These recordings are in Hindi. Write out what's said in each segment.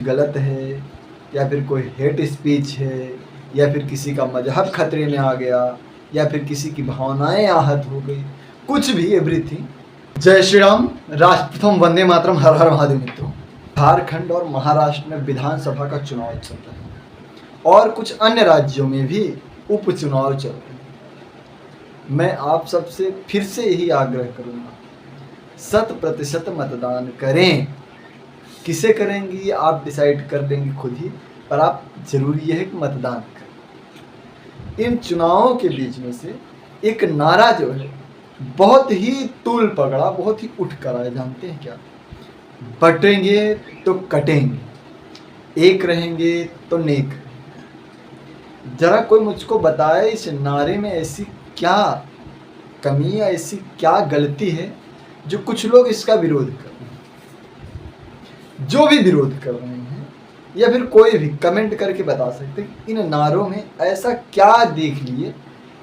गलत है या फिर कोई हेट स्पीच है या फिर किसी का मजहब खतरे में आ गया या फिर किसी की भावनाएं आहत हो गई, कुछ भी, एवरीथिंग। जय श्री राम। राष्ट्र प्रथम, वंदे मातरम, हर हर महादेव। मित्रों, झारखंड और महाराष्ट्र में विधानसभा का चुनाव चल रहा है और कुछ अन्य राज्यों में भी उपचुनाव चल रहे हैं। मैं आप सबसे फिर से यही आग्रह करूंगा, 100% मतदान करें। किसे करेंगे ये आप डिसाइड कर देंगे खुद ही, पर आप जरूरी यह है कि मतदान करें। इन चुनावों के बीच में से एक नारा जो है बहुत ही तूल पकड़ा, बहुत ही उठ कर आया। जानते हैं क्या? बटेंगे तो कटेंगे, एक रहेंगे तो नेक। जरा कोई मुझको बताए इस नारे में ऐसी क्या कमी या ऐसी क्या गलती है जो कुछ लोग इसका विरोध कर रहे हैं। जो भी विरोध कर रहे हैं या फिर कोई भी कमेंट करके बता सकते हैं इन नारों में ऐसा क्या देख लिए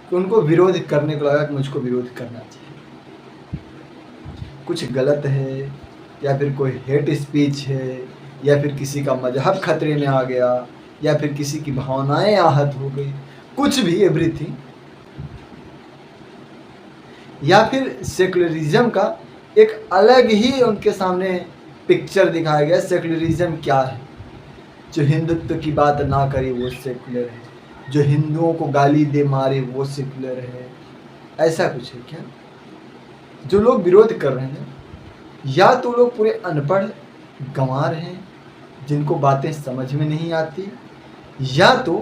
कि उनको विरोध करने को लगा कि मुझको विरोध करना चाहिए। कुछ गलत है या फिर कोई हेट स्पीच है या फिर किसी का मजहब खतरे में आ गया या फिर किसी की भावनाएं आहत हो गई, कुछ भी, एवरीथिंग। या फिर सेकुलरिज्म का एक अलग ही उनके सामने पिक्चर दिखाया गया। सेकुलरिज्म क्या है? जो हिंदुत्व की बात ना करे वो सेकुलर है, जो हिंदुओं को गाली दे मारे वो सेकुलर है। ऐसा कुछ है क्या? जो लोग विरोध कर रहे हैं या तो लोग पूरे अनपढ़ गंवार हैं जिनको बातें समझ में नहीं आती, या तो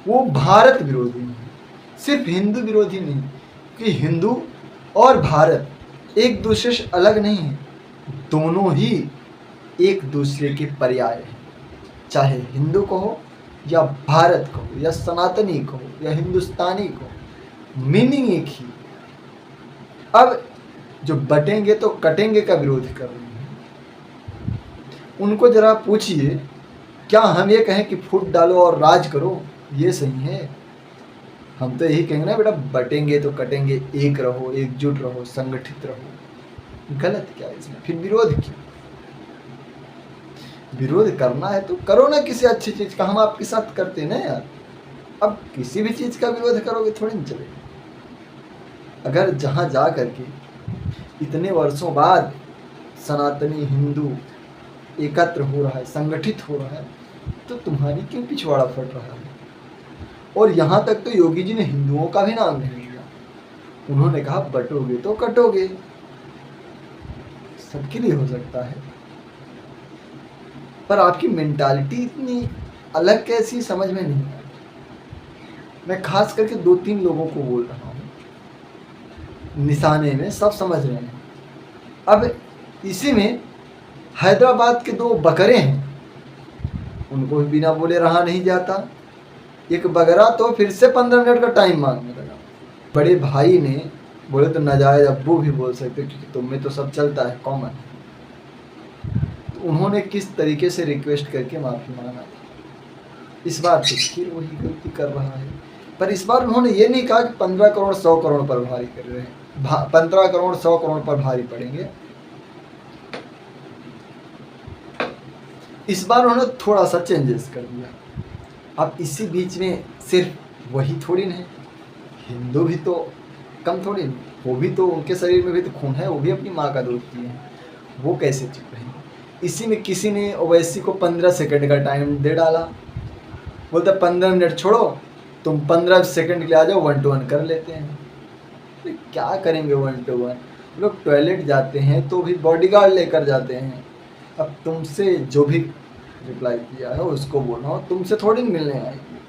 वो भारत विरोधी हैं। सिर्फ हिंदू विरोधी नहीं, कि हिंदू और भारत एक दूसरे से अलग नहीं है, दोनों ही एक दूसरे के पर्याय हैं। चाहे हिंदू कहो या भारत कहो या सनातनी कहो या हिंदुस्तानी कहो, मीनिंग एक ही। अब जो बटेंगे तो कटेंगे का विरोध कर रहे हैं, उनको जरा पूछिए, क्या हम ये कहें कि फूट डालो और राज करो, ये सही है? हम तो यही कहेंगे ना बेटा, बटेंगे तो कटेंगे, एक रहो, एकजुट रहो, संगठित रहो। गलत क्या है इसमें? फिर विरोध क्यों? विरोध करना है तो करो ना किसी अच्छी चीज का। हम आपके साथ करते ना यार। अब किसी भी चीज का विरोध करोगे थोड़ी नहीं चलेगा। अगर जहां जा करके इतने वर्षों बाद सनातनी हिंदू एकत्र हो रहा है, संगठित हो रहा है, तो तुम्हारी क्यों पिछवाड़ा फट रहा है? और यहाँ तक तो योगी जी ने हिंदुओं का भी नाम नहीं लिया। उन्होंने कहा बटोगे तो कटोगे। सबके लिए हो सकता है, पर आपकी मेंटालिटी इतनी अलग कैसी, समझ में नहीं आ रही। मैं खास करके 2-3 लोगों को बोल रहा हूँ, निशाने में सब समझ रहे हैं। अब इसी में हैदराबाद के 2 बकरे हैं, उनको भी बिना बोले रहा नहीं जाता। एक बकरा तो फिर से 15 मिनट का टाइम मांगने लगा। बड़े भाई ने बोले तो नाजायज अब्बू भी बोल सकते, क्योंकि तुम में तो सब चलता है, कॉमन। तो उन्होंने किस तरीके से रिक्वेस्ट करके माफ़ी मांगा। इस बार तो फिर वही गलती कर रहा है, पर इस बार उन्होंने ये नहीं कहा कि 15 करोड़ 100 करोड़ पर भारी कर रहे हैं। 15 करोड़ 100 करोड़ पर भारी पड़ेंगे। इस बार उन्होंने थोड़ा सा चेंजेस कर दिया। अब इसी बीच में सिर्फ वही थोड़ी नहीं, हिंदू भी तो कम थोड़ी नहीं, वो भी तो, उनके शरीर में भी तो खून है, वो भी अपनी माँ का दूध पिए हैं, वो कैसे चुप रहेंगे? इसी में किसी ने ओवैसी को 15 सेकंड का टाइम दे डाला। बोलता 15 मिनट छोड़ो, तुम 15 सेकंड के लिए आ जाओ, 1 to 1 कर लेते हैं। तो क्या करेंगे 1 to 1? लोग टॉयलेट जाते हैं तो भी बॉडीगार्ड लेकर जाते हैं। अब तुमसे जो भी रिप्लाई किया है उसको बोल रहा हूँ, तुमसे थोड़ी मिलने आएगी।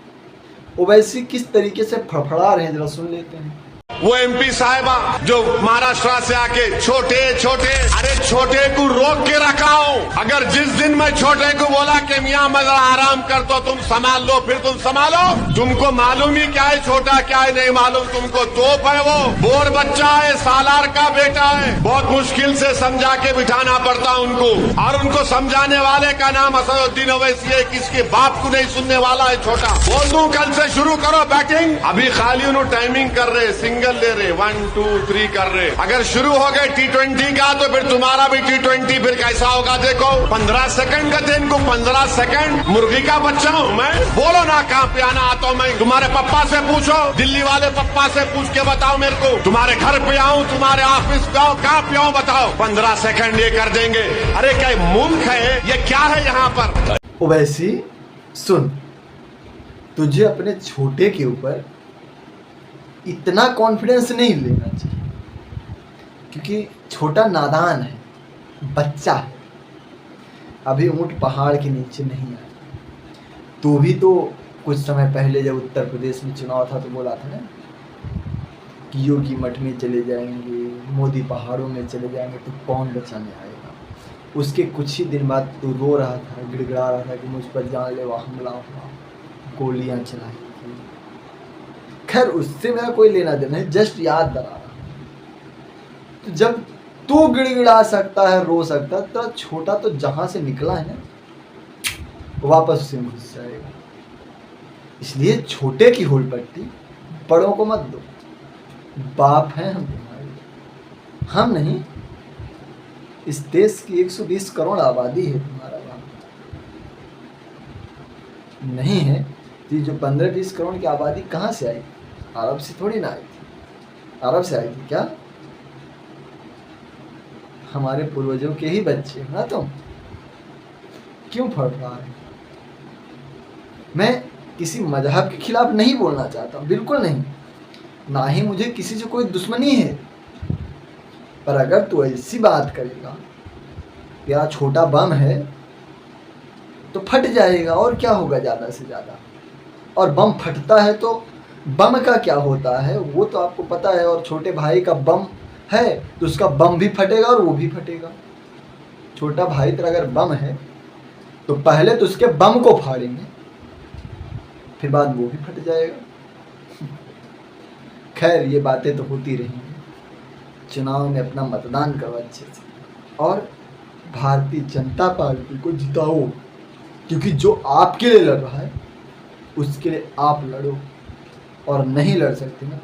ओवैसी किस तरीके से फड़फड़ा रहे हैं, जरा सुन लेते हैं। वो एमपी साहिबा जो महाराष्ट्र से आके छोटे को रोक के रखा हूं। अगर जिस दिन मैं छोटे को बोला कि मियां मगर आराम कर तो तुम संभाल लो, फिर तुम संभालो। तुमको मालूम ही क्या है छोटा, क्या है नहीं मालूम तुमको। तोप है वो, बोर बच्चा है, सालार का बेटा है। बहुत मुश्किल से समझा के बिठाना पड़ता उनको, और उनको समझाने वाले का नाम असदुद्दीन ओवैसी है। किसके बाप को नहीं सुनने वाला है छोटा। बोल दूं कल से शुरू करो बैटिंग। अभी खाली उन्होंने टाइमिंग कर रहे, सिंगल सीरियल ले रहे, 1 2 3 कर रहे। अगर शुरू हो गए T20 का तो फिर तुम्हारा भी T20 फिर कैसा होगा देखो। 15 सेकंड का दिन को 15 सेकंड मुर्गी का बच्चा हूँ मैं। बोलो ना कहाँ पे आना आता हूँ मैं। तुम्हारे पप्पा से पूछो, दिल्ली वाले पप्पा से पूछ के बताओ मेरे को। तुम्हारे घर पे आऊँ, तुम्हारे ऑफिस पे आऊँ, कहाँ पे आऊँ बताओ। 15 सेकंड ये कर देंगे। अरे क्या मूर्ख है ये, क्या है यहाँ पर। ओवैसी सुन, तुझे अपने छोटे के ऊपर इतना कॉन्फिडेंस नहीं लेना चाहिए, क्योंकि छोटा नादान है, बच्चा है, अभी ऊंट पहाड़ के नीचे नहीं आया। तू भी तो कुछ समय पहले जब उत्तर प्रदेश में चुनाव था तो बोला था ना कि योगी मठ में चले जाएंगे, मोदी पहाड़ों में चले जाएंगे, तो कौन बचाने आएगा। उसके कुछ ही दिन बाद तू रो रहा था, गिड़गिड़ा रहा था कि मुझ पर जानलेवा हमला हुआ, गोलियां चलाई थी। खैर उससे मेरा कोई लेना देना नहीं, जस्ट याद दिला रहा। तो जब तू गिड़गिड़ा सकता है, रो सकता है, तो छोटा तो जहां से निकला है ना वापस उसे घुस जाएगा। इसलिए छोटे की होल पट्टी बड़ों को मत दो। बाप हैं हम तुम्हारे, हम नहीं, इस देश की 120 करोड़ आबादी है तुम्हारा बाप नहीं है। तो जो 15-20 करोड़ की आबादी कहाँ से आई? अरब से थोड़ी ना आई थी। अरब से आई थी क्या? हमारे पूर्वजों के ही बच्चे हो ना तुम। क्यों फड़ रहा है? मैं किसी मजहब के खिलाफ नहीं बोलना चाहता, बिल्कुल नहीं, ना ही मुझे किसी से कोई दुश्मनी है। पर अगर तू ऐसी बात करेगा, तेरा छोटा बम है तो फट जाएगा, और क्या होगा ज़्यादा से ज़्यादा। और बम फटता है तो बम का क्या होता है वो तो आपको पता है। और छोटे भाई का बम है तो उसका बम भी फटेगा और वो भी फटेगा। छोटा भाई तेरा अगर बम है तो पहले तो उसके बम को फाड़ेंगे, फिर बाद वो भी फट जाएगा। खैर ये बातें तो होती रहेंगी। चुनाव में अपना मतदान करो अच्छे से और भारतीय जनता पार्टी को जिताओ, क्योंकि जो आपके लिए लड़ रहा है उसके लिए आप लड़ो। और नहीं लड़ सकते ना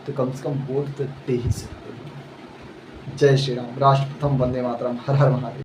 तो कम से कम वोट तो दे ही सकते हो। जय श्री राम। राष्ट्र प्रथम, वंदे मातरम, हर हर महादेव।